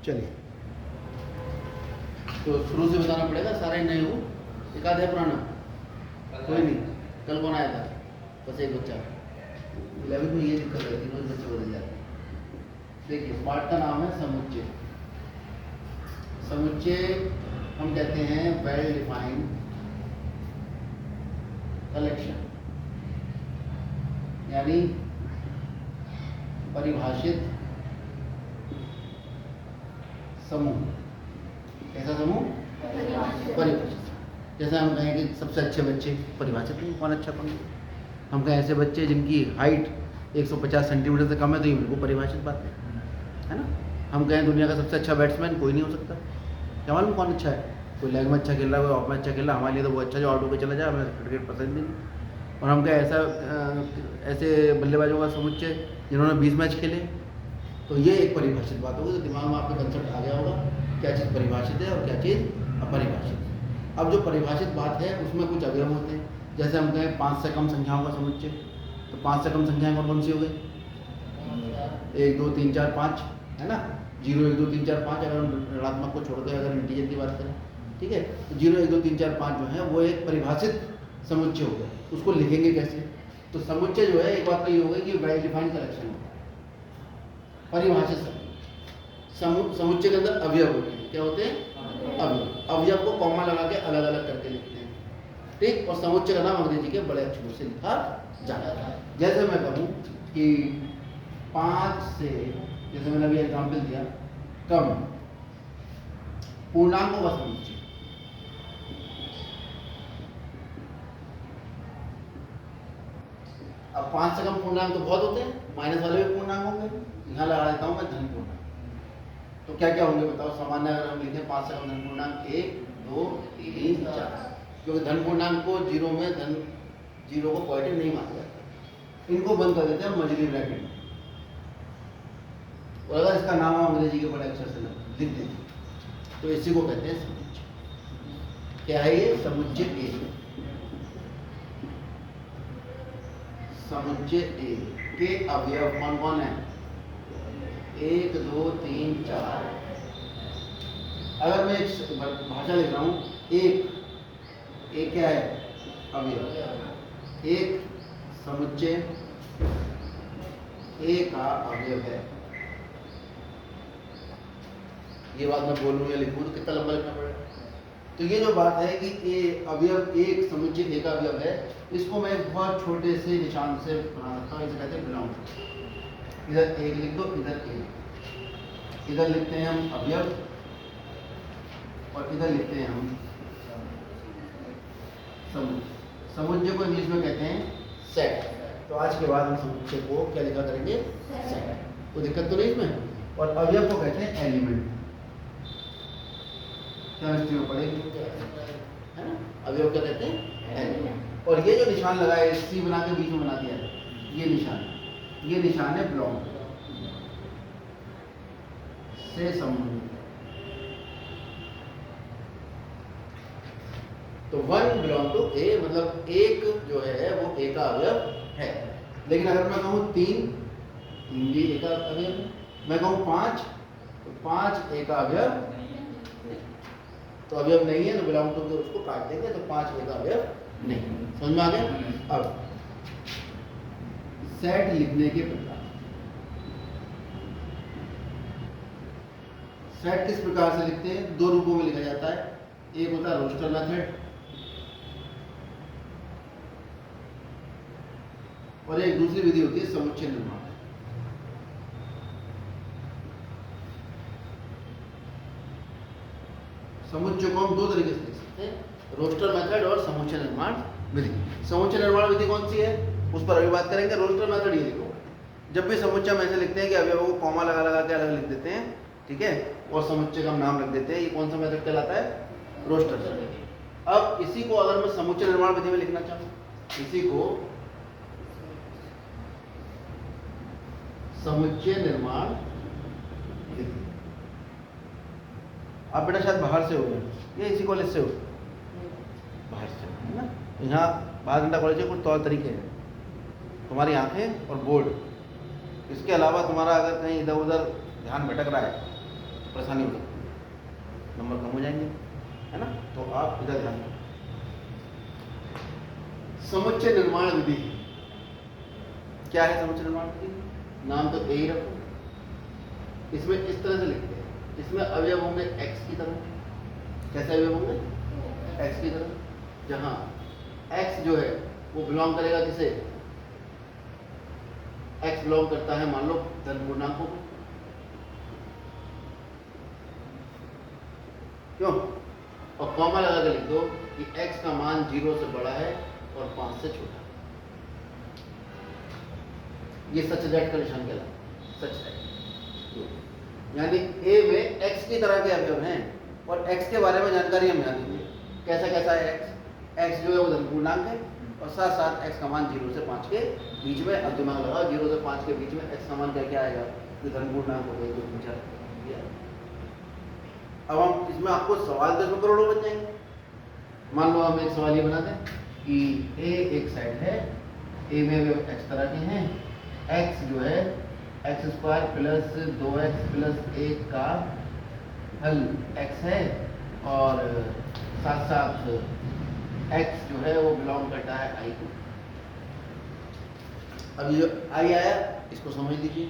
चलिए, तो शुरू से बताना पड़ेगा, सारे नए हो, एक आध है पुराना, कोई नहीं। कल कौन आया था? बस एक बच्चा। 11th में ये दिक्कत रहती है, रोज बच्चे बदल जाते हैं। देखिए, पार्ट का नाम है समुच्चय। समुच्चय हम कहते हैं वेल डिफाइंड कलेक्शन, यानी परिभाषित समूह। कैसा समूह? परिभाषित। जैसे हम कहें कि सबसे अच्छे बच्चे, परिभाषित नहीं, कौन अच्छा कौन। हम कहें ऐसे बच्चे जिनकी हाइट 150 सेंटीमीटर से कम है, तो ये बिल्कुल परिभाषित बात है ना। हम कहें दुनिया का सबसे अच्छा बैट्समैन, कोई नहीं हो सकता। क्या मालूम कौन अच्छा है? कोई लेग में अच्छा खेल रहा है, कोई ऑफ में अच्छा खेल रहा है, हमारे लिए तो वो अच्छा जो आउट होकर चला जाए, हमें क्रिकेट पसंद नहीं। और हम कहें ऐसे बल्लेबाजों का समुच्चय जिन्होंने 20 मैच खेले, तो ये एक परिभाषित बात होगी। तो दिमाग में आपका कंसेप्ट आ गया होगा, क्या चीज़ परिभाषित है और क्या चीज़ अपरिभाषित। अब जो परिभाषित बात है उसमें कुछ अवयव होते हैं। जैसे हम कहें 5 से कम संख्याओं का समुच्चय, तो 5 से कम संख्याएं कौन कौन सी हो गई? 1 2 3 4 5, है ना। 0 1 2 3 4 5, अगर हम ऋणात्मक को छोड़ के अगर इंटीजर की बात करें, ठीक है, तो 0 1 2 3 4 5 जो है वो एक परिभाषित समुच्चय हो गया। उसको लिखेंगे कैसे? तो समुच्चय जो है, एक बात तो ये हो गई कि वेल डिफाइंड कलेक्शन होता है, परिभाषित समुच्चय के अंदर अवयव होते हैं। क्या होते हैं? अवयव। अवयव को कॉमा लगा के अलग अलग करके लिखते हैं, ठीक। और समुच्चय का नाम अंग्रेजी के बड़े अक्षरों से लिखा जाता है। जैसे मैं कहूँ कि 5 से, जैसे मैंने अभी एग्जाम्पल दिया, कम पूर्णांकों का समुच्चय। अब 5 से कम पूर्णांक तो बहुत होते हैं, माइनस वाले भी पूर्णांक होंगे। यहाँ लगा देता हूँ मैं धन पूर्णांक। तो क्या क्या होंगे बताओ? सामान्य अगर हम लिखें 5 से कम धन पूर्णांक 1 2 3 4, क्योंकि धन पूर्णांक को जीरो में जीरो को पॉजिटिव नहीं माना जाता। इनको बंद कर देते हैं मजली ब्रैकेट में, और अगर इसका नाम अंग्रेजी के बड़े अक्षर से लिख देते, तो इसी को कहते हैं समुच्चय। क्या है ये? समुच्चय ए। समुच्चय ए के अवयव कौन कौन है? 1 2 3 4। अगर मैं एक भाषा लिख रहा हूँ, एक क्या है? अवयव। एक समुच्चय ए का अवयव है। ये बात मैं बोलूँ या लिखूँ तो कितना लंबा लिखना पड़ेगा? तो ये जो बात है कि ए अवयव, एक समुच्चय ए का अवयव है, इसको मैं एक बहुत छोटे से निशान से बना सकता हूँ। इसे कहते हैं ग्राउंड। इधर एक लिख दो, इधर एक, इधर लिखते हैं हम अवयव, और इधर लिखते हैं हम समुच्चय। समुच्चय को इंग्लिश में कहते हैं सेट। तो आज के बाद हम समुच्चय को क्या लिखा करेंगे? सेट। कोई दिक्कत तो नहीं इसमें। और अवयव को कहते हैं एलिमेंट। केमिस्ट्री में पढ़ेंगे, है ना। अवयव क्या कहते हैं? एलिमेंट। और ये जो निशान लगा है, सी बना के बीच में बना दिया है, ये निशान है बिलोंग से संबंधित। तो 1 बिलोंग टू ए, मतलब एक जो है वो ए का अवयव है। लेकिन अगर मैं कहूँ 3 भी ए का अवयव है। मैं कहूँ 5, तो 5 ए का अवयव नहीं। तो अवयव नहीं है, तो बिलोंग टू के उसको काट देंगे, तो 5 ए का अवयव नहीं। समझ में आ गया? अब सेट लिखने के प्रकार। सेट किस प्रकार से लिखते हैं? 2 रूपों में लिखा जाता है। एक होता है रोस्टर मेथड, और एक दूसरी विधि होती है समुच्चय निर्माण। समुच्चय को हम 2 तरीके से लिख सकते हैं, रोस्टर मेथड और समुच्चय निर्माण विधि। समुच्चय निर्माण विधि कौन सी है, उस पर अभी बात करेंगे। रोस्टर मेथड ये लिखो, जब भी समुच्चय में ऐसे लिखते हैं कि अवयवों को कॉमा लगा लगा के अलग लिख देते हैं, ठीक है, और समुच्चय का नाम रख देते हैं। ये कौन सा मेथड कहलाता है? Roster method. अब इसी को अगर मैं समुच्चय निर्माण विधि में लिखना चाहूँ, इसी को समुच्चय निर्माण विधि। आप बेटा शायद बाहर से हो गए, ये इसी कॉलेज से हो, बाहर से, है ना। यहाँ बारघंटा कॉलेज के कुछ तौर तरीके हैं, तुम्हारी आंखें और बोर्ड, इसके अलावा तुम्हारा अगर कहीं इधर उधर ध्यान भटक रहा है परेशानी हो सकती है, नंबर कम हो जाएंगे, है ना। तो आप इधर ध्यान दो। समुच्चय निर्माण विधि क्या है? समुच्चय निर्माण विधि नाम तो यही रखो। इसमें इस तरह से लिखते हैं, इसमें अवयव होंगे x की तरह। कैसे अवयव होंगे? x की तरह, जहां x जो है वो बिलोंग करेगा किसे? x बिलोंग करता है मान लो धन पूर्णांकों को, क्यों? और कॉमा लगा के लिख दो कि x का मान 0 से बड़ा है और 5 से छोटा। ये सच दैट का निशान कहलाता है, सच दैट। यानी a में x की तरह के अवयव हैं और x के बारे में जानकारी हम जानेंगे। कैसा कैसा है x? x जो है वो धन पूर्णांक है और साथ साथ x का मान 0 से 5 के बीच में। अब दिमाग लगाओ, 0 से 5 के बीच में x का मान क्या क्या आएगा? जो धन पूर्णांक हो गया, जो पूछा। अब हम इसमें आपको सवाल 10 करोड़ों बन जाएंगे। मान लो हम एक सवाल ये बना दें कि a एक साइड है, a में x तरह के हैं, x जो है x² प्लस 2x प्लस 1 का हल x है और साथ साथ x जो है वो बिलोंग करता है i को। अब ये i आया, इसको समझ लीजिए।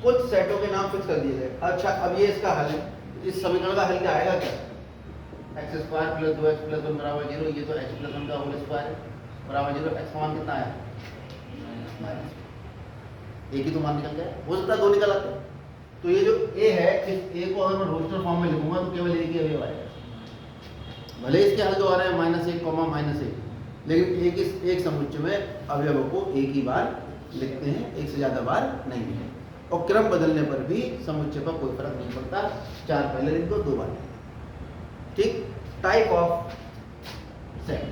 कुछ सेटों के नाम फिक्स कर दिए गए। अच्छा, अब ये इसका हल है। इस समीकरण का हल क्या आएगा? क्या? x² प्लस 2x प्लस 1 बराबर 0। ये तो x प्लस 1 का होल स्क्वायर है बराबर 0। x का मान कितना आया? माइनस। एक ही तो मान निकल गया, हो सकता है 2 निकल आते। तो ये जो a है, इस a को अगर मैं रोस्टर फॉर्म में लिखूंगा तो केवल एक ही अवयव आएगा। भले इसके हल जो आ रहे हैं -1, -1, लेकिन एक समुच्चय में अवयवों को एक ही बार लिखते हैं, एक से ज्यादा बार नहीं है। और क्रम बदलने पर भी समुच्चय पर कोई फर्क नहीं पड़ता। 4 पहले लिख दो, 2 बार। ठीक। टाइप ऑफ सेट,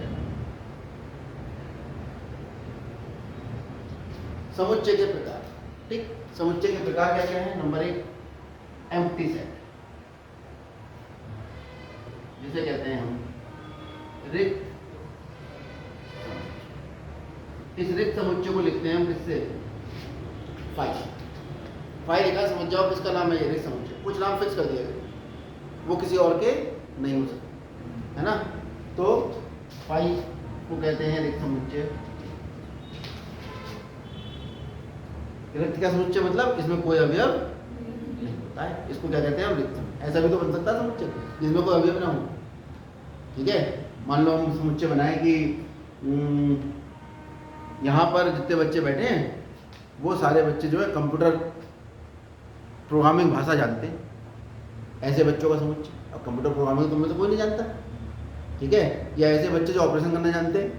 समुच्चय के प्रकार। ठीक, समुच्चय के प्रकार क्या क्या है? नंबर 1 एम्प्टी सेट, जिसे कहते हैं हम रिक्त। इस रिक्त समुच्चय को लिखते हैं हम किससे? फाइल लिखा, समझ जाओ किसका नाम है ये रिक्त समुच्चय। कुछ नाम फिक्स कर दिया गया, वो किसी और के नहीं हो सकते, है ना। तो फाइल को कहते हैं रिक्त समुच्चय। रिक्त का समुच्चय मतलब इसमें कोई अवयव नहीं होता है, इसको क्या कहते हैं हम? रिक्त। ऐसा भी तो बन सकता है समुच्चय जिसमें कोई अवयव ना हो। ठीक है, मान लो हम समुच्चय बनाए कि यहाँ पर जितने बच्चे बैठे हैं वो सारे बच्चे जो है कंप्यूटर प्रोग्रामिंग भाषा जानते हैं, ऐसे बच्चों का समुच्चय। अब कंप्यूटर प्रोग्रामिंग तो में तो कोई नहीं जानता, ठीक है। या ऐसे बच्चे जो ऑपरेशन करना जानते हैं,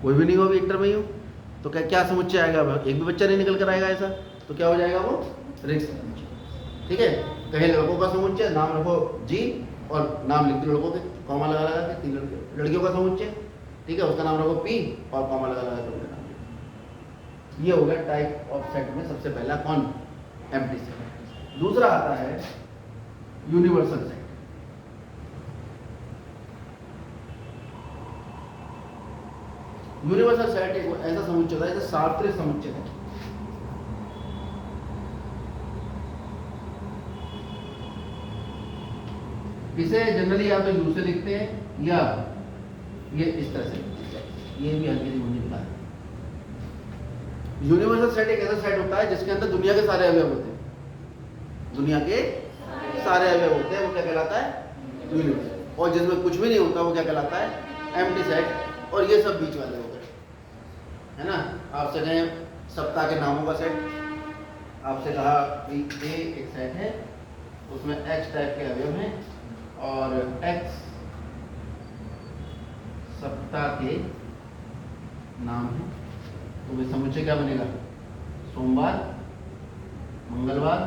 कोई भी नहीं हो, अभी इंटर में ही हो, तो क्या क्या समुच्चय आएगा? एक भी बच्चा नहीं निकल कर आएगा ऐसा, तो क्या हो जाएगा? वो रिक्त समुच्चय। ठीक है। कहीं लड़कों का समुच्चय, नाम रखो जी और नाम लिख दो लड़कों के, कॉमा लगा लगा के। 3 लड़के। लड़कियों का समुच्चय, ठीक है, उसका नाम रखो पी और कॉमा लगा लगा के उनका नाम। ये हो गया टाइप ऑफ सेट में सबसे पहला कौन? Empty set. दूसरा आता है यूनिवर्सल सेट। यूनिवर्सल सेट एक ऐसा समुच्चय होता है जैसे सार्वत्रिक समुच्चय है। इसे जनरली या तो यू से लिखते हैं या ये इस तरह से लिखते हैं। ये भी हल्की सी मुझे दिखा है। यूनिवर्सल सेट एक ऐसा सेट होता है जिसके अंदर दुनिया के सारे अवयव होते हैं। दुनिया के सारे अवयव होते हैं, वो क्या कहलाता है? यूनिवर्सल। और जिसमें कुछ भी नहीं होता वो क्या कहलाता है? Empty set. और ये सब बीच वाले हो गए, है ना। आपसे कहें सप्ताह के नामों का सेट, आपसे कहा कि ए एक सेट है, उसमें एक्स टाइप के अवयव हैं और एक्स सप्ताह के नाम है, तो वे समुच्चय क्या बनेगा? सोमवार, मंगलवार,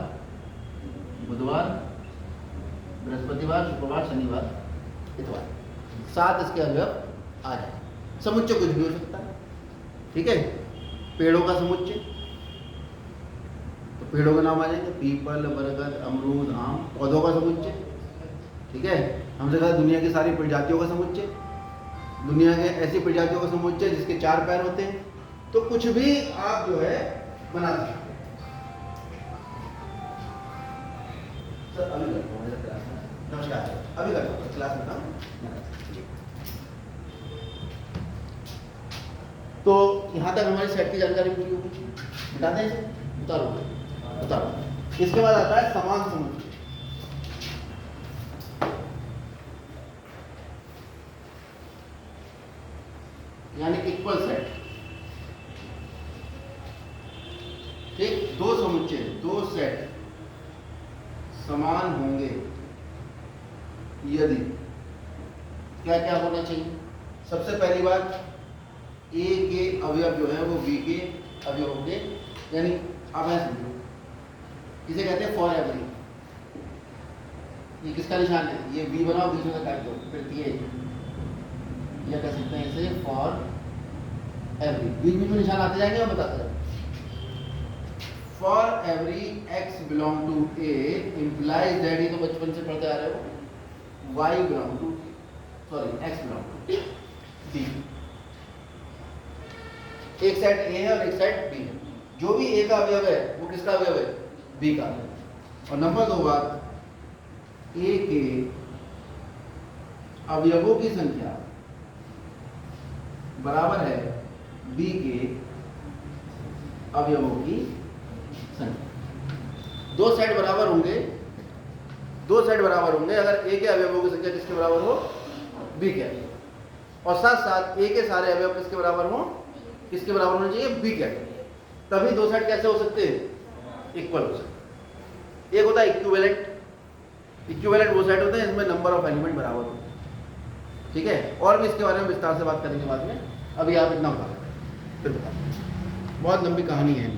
बुधवार, बृहस्पतिवार, शुक्रवार, शनिवार, इतवार। 7 इसके अवयव आ जाए। समुच्चय कुछ भी हो सकता है, ठीक है। पेड़ों का समुच्चय, तो पेड़ों के नाम आ जाएंगे पीपल, बरगद, अमरूद, आम। पौधों का समुच्चय, ठीक है। हमसे कहा दुनिया की सारी प्रजातियों का समुच्चय, दुनिया के ऐसी प्रजातियों का समुच्चय जिसके 4 पैर होते हैं। तो कुछ भी आप जो है बना सकते हैं। सर अभी करता हूँ क्लास में। नमस्कार, अभी करता हूँ क्लास में काम। तो यहाँ तक हमारी सेट की जानकारी पूरी होगी। बता दें इसे, उतारो। इसके बाद आता है समान समुच्चय, यानी इक्वल सेट। ठीक, दो समुच्चय, दो सेट समान होंगे यदि क्या क्या होना चाहिए। सबसे पहली बात, ए के अवयव जो है वो बी के अवयव होंगे, यानी आप ऐसे समझो, इसे कहते हैं फॉर एवरी। ये किसका निशान है, ये बी बनाओ, बीच में काट दो, फिर ये या कह सकते हैं इसे फॉर एवरी। बीच बीच में निशान आते जाएंगे और बताते जाएंगे। For every x belong to a implies that, ये तो बचपन से पढ़ते आ रहे हो, y belong to, sorry x belong to b. एक सेट ए है और एक सेट बी है। जो भी ए का अवयव है वो किसका अवयव है, बी का। और नंबर 2 बात, ए के अवयवों की संख्या बराबर है बी के अवयवों की संख्या। दो सेट बराबर होंगे, अगर ए के अवयवों की संख्या किसके बराबर हो, बी के। और साथ साथ ए के सारे अवयव किसके बराबर हो, किसके बराबर होने चाहिए, बी के। तभी दो सेट कैसे हो सकते हैं, इक्वल हो सकते। एक होता है इक्विवेलेंट, वो सेट होते हैं इसमें नंबर ऑफ एलिमेंट बराबर होते हैं। ठीक है, और भी इसके बारे में विस्तार से बात करेंगे बाद में। अभी आप इतना बता, फिर बता, बहुत लंबी कहानी है।